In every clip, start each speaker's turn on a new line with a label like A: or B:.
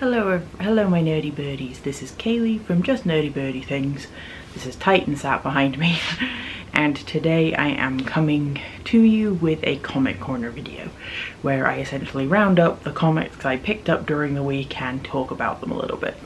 A: Hello my nerdy birdies, this is Kaylee from Just Nerdy Birdie Things. This is Titan sat behind me and today I am coming to you with a comic corner video where I essentially round up the comics I picked up during the week and talk about them a little bit.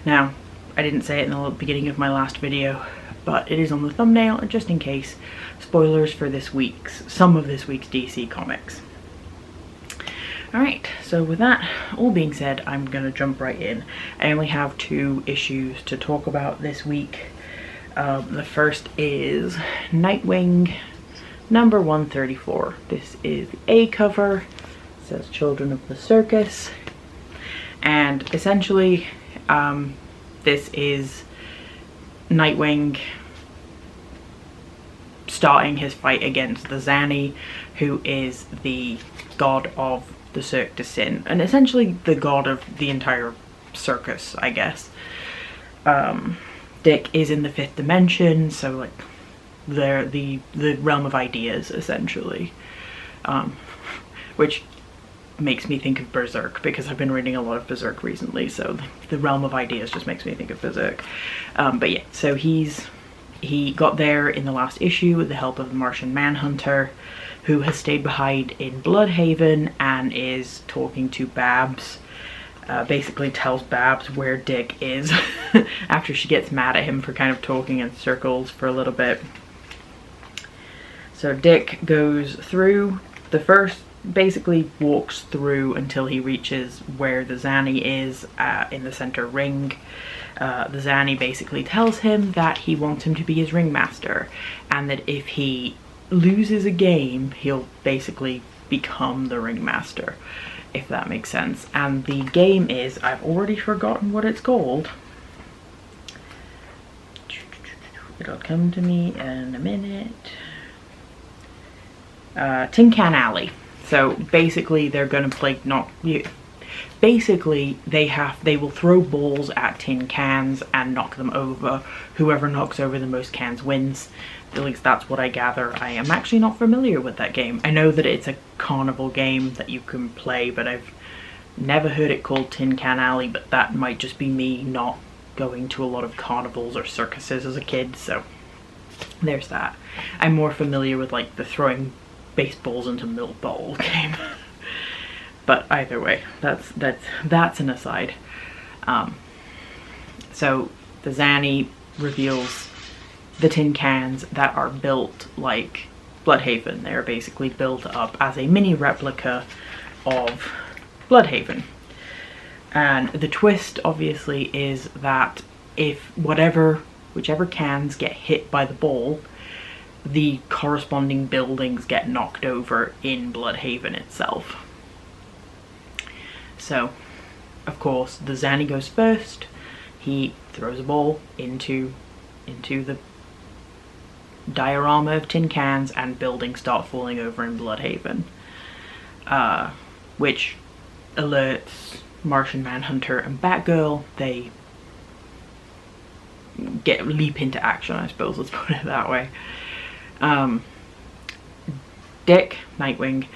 A: Now, I didn't say it in the beginning of my last video, but it is on the thumbnail, and just in case, spoilers for some of this week's DC comics. Alright, so with that all being said, I'm gonna jump right in. I only have 2 issues to talk about this week. The first is Nightwing number 134. This is the A cover. It says Children of the Circus. And essentially, this is Nightwing starting his fight against the Zanny, who is the god of the Cirque du Sin, and essentially the god of the entire circus, I guess. Dick is in the 5th dimension, so like they're the realm of ideas, essentially, which makes me think of Berserk, because I've been reading a lot of Berserk recently, so the realm of ideas just makes me think of Berserk. But yeah, so he got there in the last issue with the help of the Martian Manhunter, who has stayed behind in Bloodhaven and is talking to Babs. Basically tells Babs where Dick is after she gets mad at him for kind of talking in circles for a little bit. So Dick goes through basically walks through until he reaches where the Zanny is in the center ring. The Zanny basically tells him that he wants him to be his ringmaster, and that if he loses a game, he'll basically become the ringmaster, if that makes sense. And the game is, I've already forgotten what it's called. It'll come to me in a minute. Tin Can Alley. So basically they're gonna play, basically they will throw balls at tin cans and knock them over. Whoever knocks over the most cans wins. At least that's what I gather. I am actually not familiar with that game. I know that it's a carnival game that you can play, but I've never heard it called Tin Can Alley, but that might just be me not going to a lot of carnivals or circuses as a kid, so there's that. I'm more familiar with like the throwing baseballs into milk bowl game. But either way, that's an aside. So the Zanny reveals the tin cans that are built like Bloodhaven. They're basically built up as a mini replica of Bloodhaven. And the twist obviously is that if whichever cans get hit by the ball, the corresponding buildings get knocked over in Bloodhaven itself. So, of course, the Zanny goes first. He throws a ball into the diorama of tin cans, and buildings start falling over in Bloodhaven, which alerts Martian Manhunter and Batgirl. They leap into action, I suppose, let's put it that way. Dick, Nightwing,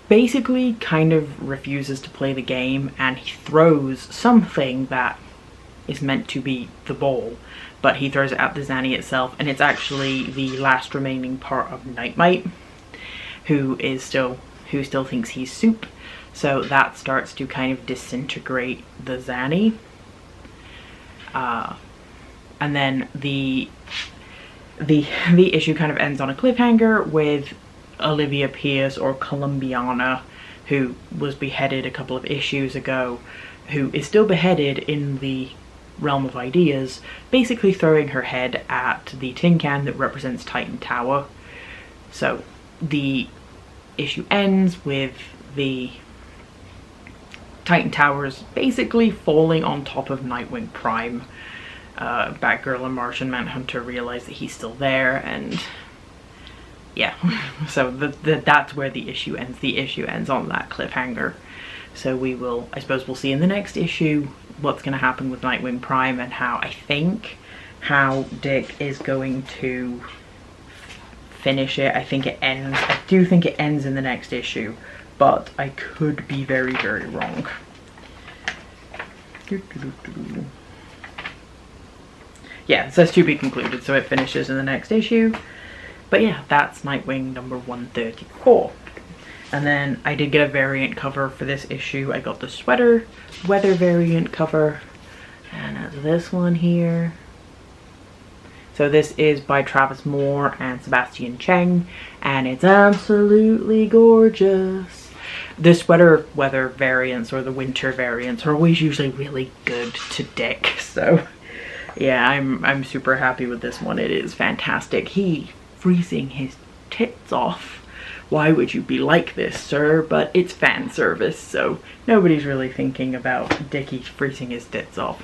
A: basically kind of refuses to play the game, and he throws something that is meant to be the ball, but he throws it at the Zanny itself, and it's actually the last remaining part of Nightmite, who still thinks he's soup. So that starts to kind of disintegrate the Zanny. And then the issue kind of ends on a cliffhanger with Olivia Pierce, or Columbiana, who was beheaded a couple of issues ago, who is still beheaded in the realm of ideas, basically throwing her head at the tin can that represents Titan Tower. So the issue ends with the Titan Towers basically falling on top of Nightwing Prime. Batgirl and Martian Manhunter realize that he's still there, and yeah, so that's where the issue ends. The issue ends on that cliffhanger. So I suppose we'll see in the next issue what's going to happen with Nightwing Prime, and how Dick is going to finish it. I do think it ends in the next issue, but I could be very, very wrong. Yeah, it says to be concluded, so it finishes in the next issue. But yeah, that's Nightwing number 134. And then I did get a variant cover for this issue. I got the sweater weather variant cover, and that's this one here. So this is by Travis Moore and Sebastian Cheng, and it's absolutely gorgeous. The sweater weather variants or the winter variants are always usually really good to Dick, so yeah, I'm super happy with this one. It is fantastic. He freezing his tits off. Why would you be like this, sir? But it's fan service, so nobody's really thinking about Dickie freezing his tits off.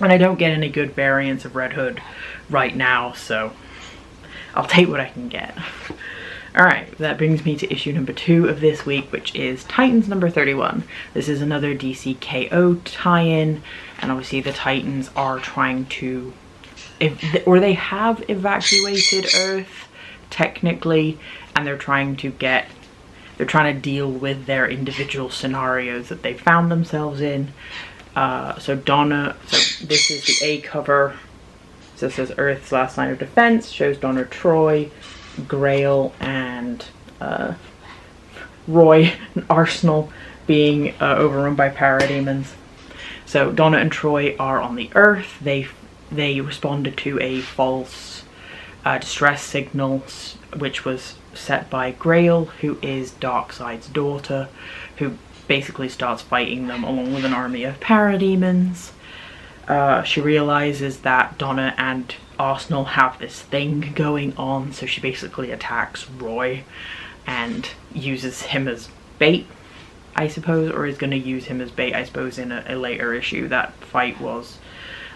A: And I don't get any good variants of Red Hood right now, so I'll take what I can get. Alright, that brings me to issue number 2 of this week, which is Titans number 31. This is another DC KO tie-in, and obviously the Titans are trying to, they have evacuated Earth, technically, and they're trying to deal with their individual scenarios that they found themselves in. So this is the A cover. So it says Earth's last line of defense, shows Donna Troy, Grail, and Roy and Arsenal being overrun by parademons. So Donna and Troy are on the Earth. They responded to a false distress signal, which was set by Grail, who is Darkseid's daughter, who basically starts fighting them along with an army of parademons. She realizes that Donna and Arsenal have this thing going on, so she basically attacks Roy and uses him as bait, I suppose, or is going to use him as bait, I suppose, in a later issue. That fight was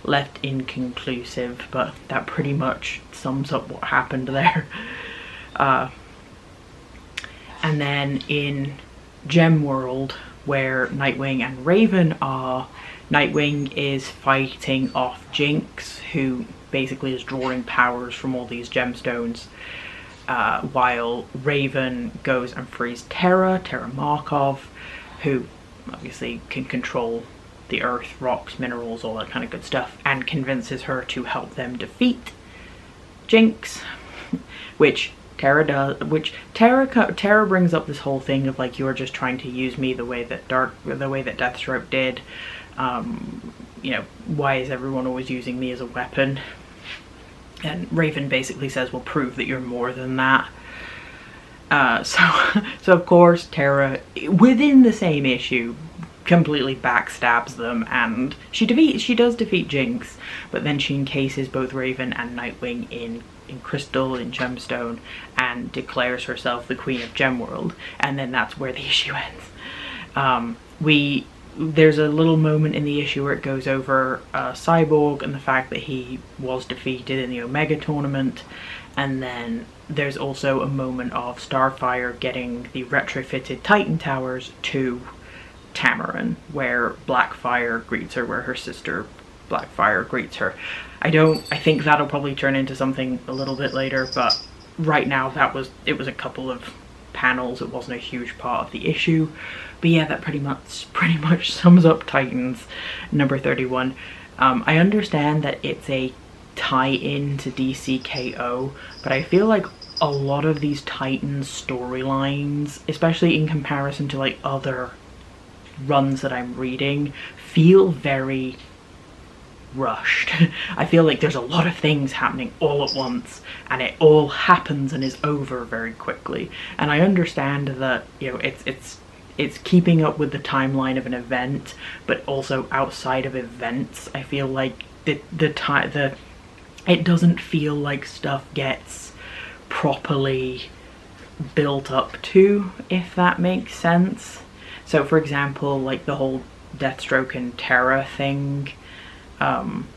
A: left inconclusive, but that pretty much sums up what happened there. And then in Gem World, where Nightwing and Raven are, Nightwing is fighting off Jinx, who basically is drawing powers from all these gemstones, while Raven goes and frees Terra Markov, who obviously can control the earth, rocks, minerals, all that kind of good stuff, and convinces her to help them defeat Jinx, which Terra does, Terra brings up this whole thing of like, you're just trying to use me the way that Deathstroke did. You know, why is everyone always using me as a weapon? And Raven basically says, well, prove that you're more than that. So of course Terra, within the same issue, completely backstabs them, and she does defeat Jinx, but then she encases both Raven and Nightwing in crystal, in gemstone, and declares herself the Queen of Gemworld, and then that's where the issue ends. There's a little moment in the issue where it goes over Cyborg and the fact that he was defeated in the Omega tournament, and then there's also a moment of Starfire getting the retrofitted Titan Towers to Tamaran, where Blackfire greets her, where her sister Blackfire greets her. I think that'll probably turn into something a little bit later, but right now it was a couple of panels. It wasn't a huge part of the issue. But yeah, that pretty much sums up Titans number 31. I understand that it's a tie-in to DC KO, but I feel like a lot of these Titans storylines, especially in comparison to like other runs that I'm reading, feel very rushed. I feel like there's a lot of things happening all at once, and it all happens and is over very quickly. And I understand that, you know, it's keeping up with the timeline of an event, but also outside of events, I feel like it doesn't feel like stuff gets properly built up to, if that makes sense. So for example, like the whole Deathstroke and Terra thing,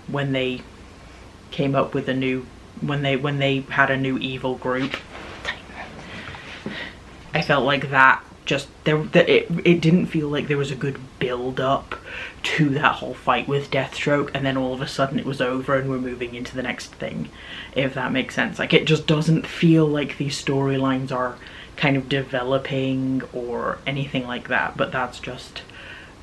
A: when they came up with when they had a new evil group, I felt like that it didn't feel like there was a good build up to that whole fight with Deathstroke, and then all of a sudden it was over and we're moving into the next thing, if that makes sense. Like, it just doesn't feel like these storylines are kind of developing or anything like that, but that's just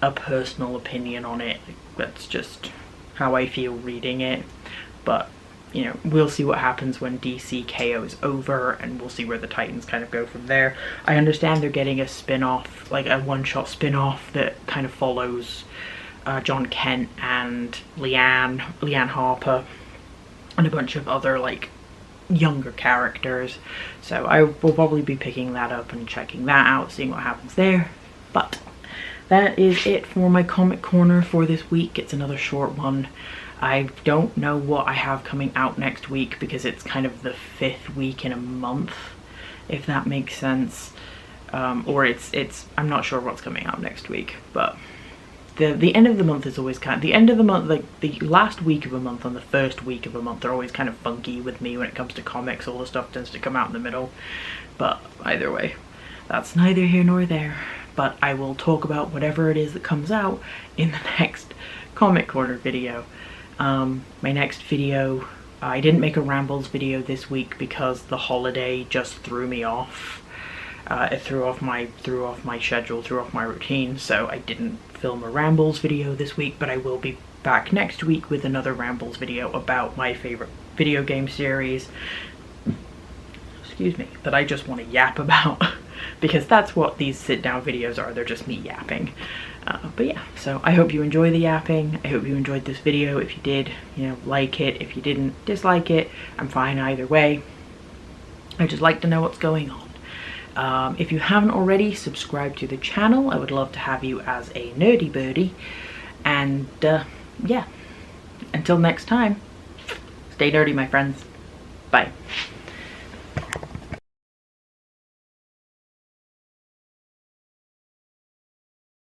A: a personal opinion on it. That's just how I feel reading it. But, you know, we'll see what happens when DC KO is over, and we'll see where the Titans kind of go from there. I understand they're getting a spin-off, like a one-shot spin-off that kind of follows John Kent and Leanne Harper, and a bunch of other, like, younger characters. So I will probably be picking that up and checking that out, seeing what happens there. But that is it for my comic corner for this week. It's another short one. I don't know what I have coming out next week because it's kind of the 5th week in a month, if that makes sense. Or I'm not sure what's coming out next week, but the end of the month is always kind of, the end of the month, like the last week of a month and the first week of a month are always kind of funky with me when it comes to comics. All the stuff tends to come out in the middle, but either way, that's neither here nor there. But I will talk about whatever it is that comes out in the next comic corner video. My next video, I didn't make a rambles video this week because the holiday just threw me off. It threw off my schedule, threw off my routine, so I didn't film a rambles video this week, but I will be back next week with another rambles video about my favorite video game series, excuse me, that I just want to yap about, because that's what these sit down videos are. They're just me yapping. But yeah, so I hope you enjoy the yapping. I hope you enjoyed this video. If you did, you know, like it. If you didn't, dislike it. I'm fine either way. I just like to know what's going on. If you haven't already, subscribe to the channel. I would love to have you as a nerdy birdie. And yeah, until next time, stay nerdy, my friends. Bye.